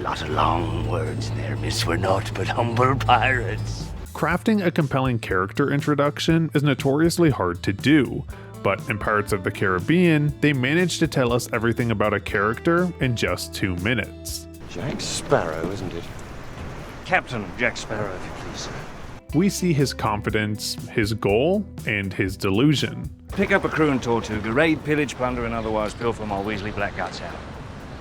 Lot of long words there, miss. We're naught but humble pirates. Crafting a compelling character introduction is notoriously hard to do, but in Pirates of the Caribbean, they managed to tell us everything about a character in just 2 minutes. Jack Sparrow, isn't it? Captain Jack Sparrow, if you please, sir. We see his confidence, his goal, and his delusion. Pick up a crew in Tortuga, raid, pillage, plunder, and otherwise pilfer my Weasley black guts out.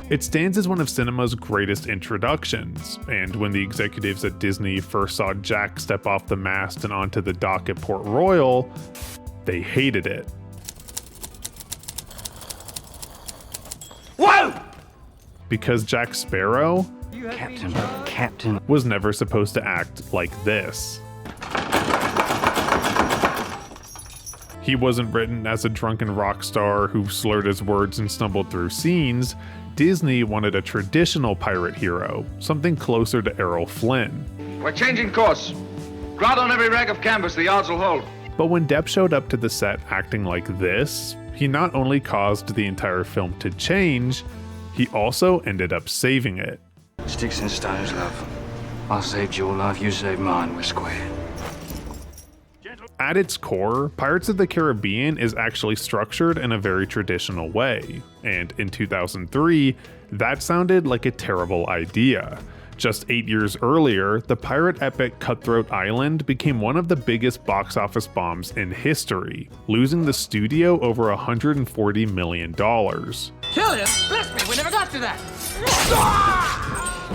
It stands as one of cinema's greatest introductions, and when the executives at Disney first saw Jack step off the mast and onto the dock at Port Royal, they hated it. Whoa! Because Jack Sparrow Captain. was never supposed to act like this. He wasn't written as a drunken rock star who slurred his words and stumbled through scenes. Disney wanted a traditional pirate hero, something closer to Errol Flynn. We're changing course. Ground on every rag of canvas, the yards will hold. But when Depp showed up to the set acting like this, he not only caused the entire film to change, he also ended up saving it. Sticks and stones, love. I saved your life, you saved mine, we're square. At its core, Pirates of the Caribbean is actually structured in a very traditional way, and in 2003, that sounded like a terrible idea. Just 8 years earlier, the pirate epic Cutthroat Island became one of the biggest box office bombs in history, losing the studio over $140 million. Killian, bless me, we never got to that.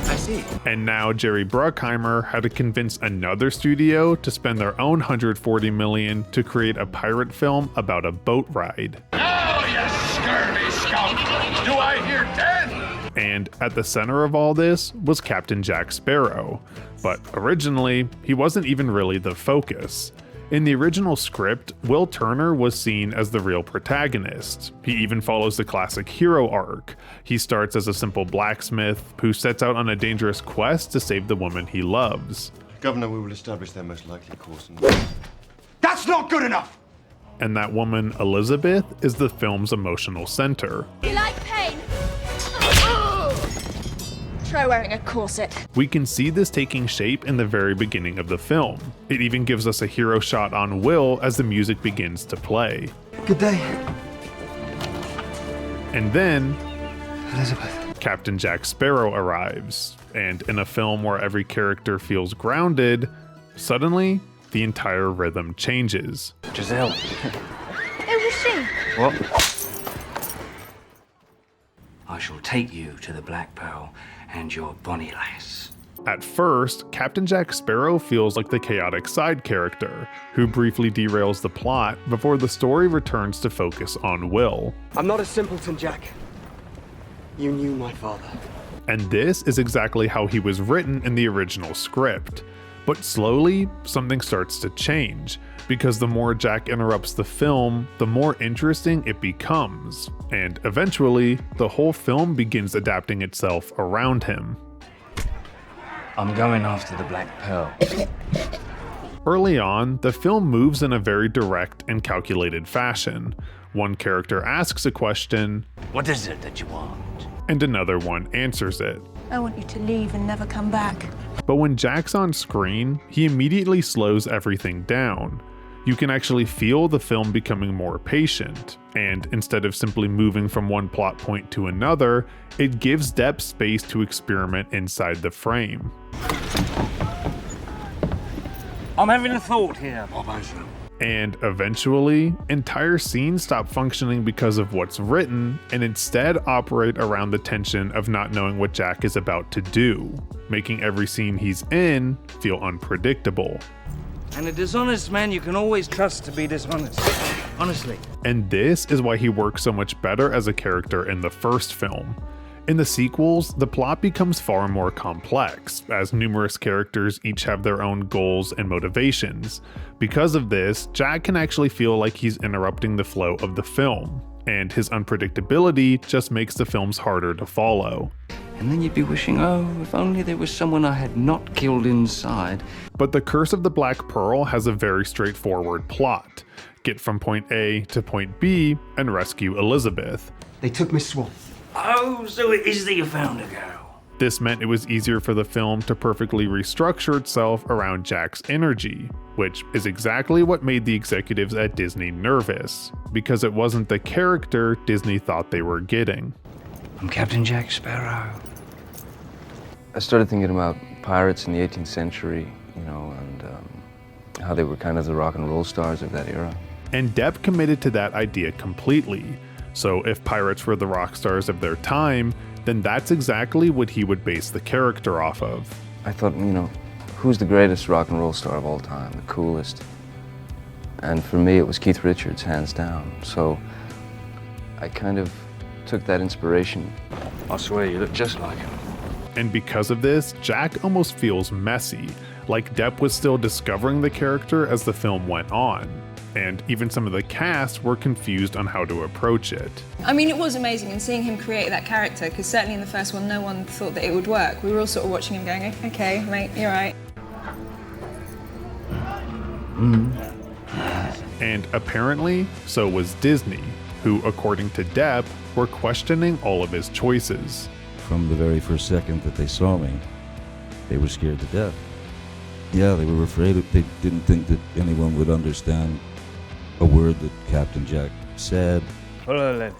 I see. And now Jerry Bruckheimer had to convince another studio to spend their own $140 million to create a pirate film about a boat ride. Oh, you scurvy scout! Do I hear 10? And at the center of all this was Captain Jack Sparrow. But originally, he wasn't even really the focus. In the original script, Will Turner was seen as the real protagonist. He even follows the classic hero arc. He starts as a simple blacksmith who sets out on a dangerous quest to save the woman he loves. Governor, we will establish their most likely course. That's not good enough! And that woman, Elizabeth, is the film's emotional center. You like pain? Try wearing a corset. We can see this taking shape in the very beginning of the film. It even gives us a hero shot on Will as the music begins to play. Good day, And then, Elizabeth. Captain Jack Sparrow arrives, and in a film where every character feels grounded, suddenly, the entire rhythm changes. Giselle. Who was she? What? I shall take you to the Black Pearl and your bonny lass. At first, Captain Jack Sparrow feels like the chaotic side character, who briefly derails the plot before the story returns to focus on Will. I'm not a simpleton, Jack. You knew my father. And this is exactly how he was written in the original script. But slowly, something starts to change, because the more Jack interrupts the film, the more interesting it becomes, and eventually, the whole film begins adapting itself around him. I'm going after the Black Pearl. Early on, the film moves in a very direct and calculated fashion. One character asks a question, What is it that you want? and another one answers it. I want you to leave and never come back. But when Jack's on screen, he immediately slows everything down. You can actually feel the film becoming more patient, and instead of simply moving from one plot point to another, it gives Depp space to experiment inside the frame. I'm having a thought here, Bobazo. And eventually, entire scenes stop functioning because of what's written and instead operate around the tension of not knowing what Jack is about to do, making every scene he's in feel unpredictable. And a dishonest man you can always trust to be dishonest. Honestly. And this is why he works so much better as a character in the first film. In the sequels, the plot becomes far more complex, as numerous characters each have their own goals and motivations. Because of this, Jack can actually feel like he's interrupting the flow of the film, and his unpredictability just makes the films harder to follow. And then you'd be wishing, oh, if only there was someone I had not killed inside. But The Curse of the Black Pearl has a very straightforward plot. Get from point A to point B and rescue Elizabeth. They took Miss Swan. Oh, so it is that you found a girl. This meant it was easier for the film to perfectly restructure itself around Jack's energy, which is exactly what made the executives at Disney nervous, because it wasn't the character Disney thought they were getting. I'm Captain Jack Sparrow. I started thinking about pirates in the 18th century, and how they were kind of the rock and roll stars of that era. And Depp committed to that idea completely. So if pirates were the rock stars of their time, then that's exactly what he would base the character off of. I thought, who's the greatest rock and roll star of all time, the coolest? And for me, it was Keith Richards, hands down. So I kind of took that inspiration. I swear you look just like him. And because of this, Jack almost feels messy, like Depp was still discovering the character as the film went on. And even some of the cast were confused on how to approach it. I mean, it was amazing, and seeing him create that character, because certainly in the first one, no one thought that it would work. We were all sort of watching him going, okay, mate, you're right. And apparently, so was Disney, who, according to Depp, were questioning all of his choices. From the very first second that they saw me, they were scared to death. Yeah, they were afraid. They didn't think that anyone would understand a word that Captain Jack said. A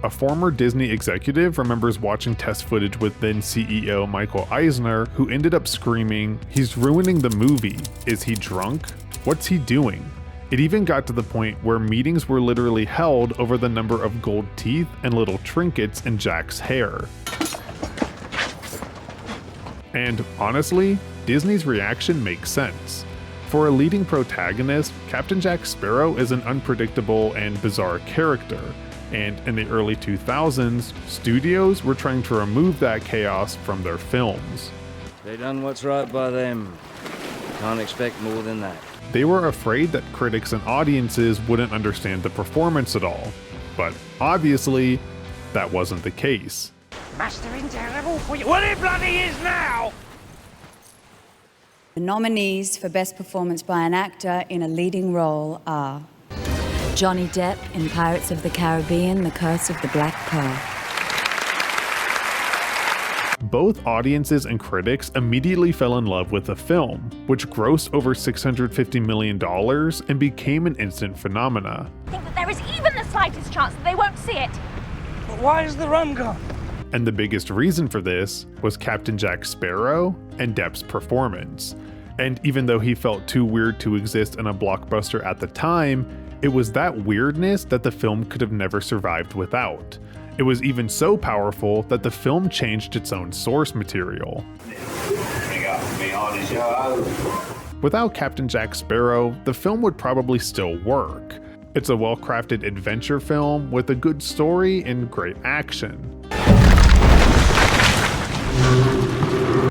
former Disney executive remembers watching test footage with then CEO Michael Eisner, who ended up screaming, "He's ruining the movie. Is he drunk? What's he doing?" It even got to the point where meetings were literally held over the number of gold teeth and little trinkets in Jack's hair. And honestly, Disney's reaction makes sense. For a leading protagonist, Captain Jack Sparrow is an unpredictable and bizarre character, and in the early 2000s, studios were trying to remove that chaos from their films. They done what's right by them. Can't expect more than that. They were afraid that critics and audiences wouldn't understand the performance at all, but obviously, that wasn't the case. Mastering terrible for you. What it bloody is now! The nominees for Best Performance by an Actor in a Leading Role are Johnny Depp in Pirates of the Caribbean, The Curse of the Black Pearl. Both audiences and critics immediately fell in love with the film, which grossed over $650 million and became an instant phenomena. I think that there is even the slightest chance that they won't see it. But why is the rum gone? And the biggest reason for this was Captain Jack Sparrow and Depp's performance. And even though he felt too weird to exist in a blockbuster at the time, it was that weirdness that the film could have never survived without. It was even so powerful that the film changed its own source material. Without Captain Jack Sparrow, the film would probably still work. It's a well-crafted adventure film with a good story and great action.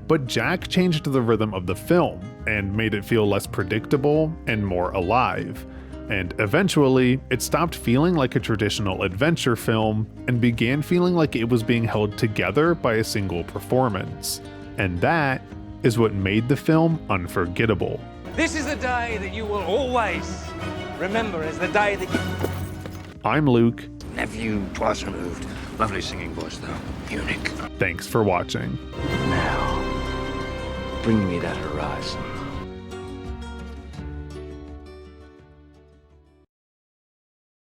But Jack changed the rhythm of the film and made it feel less predictable and more alive. And eventually, it stopped feeling like a traditional adventure film and began feeling like it was being held together by a single performance. And that is what made the film unforgettable. This is the day that you will always remember as the day that you... I'm Luke. Nephew, twice removed. Lovely singing voice, though. Unique. Thanks for watching. Now, bring me that horizon.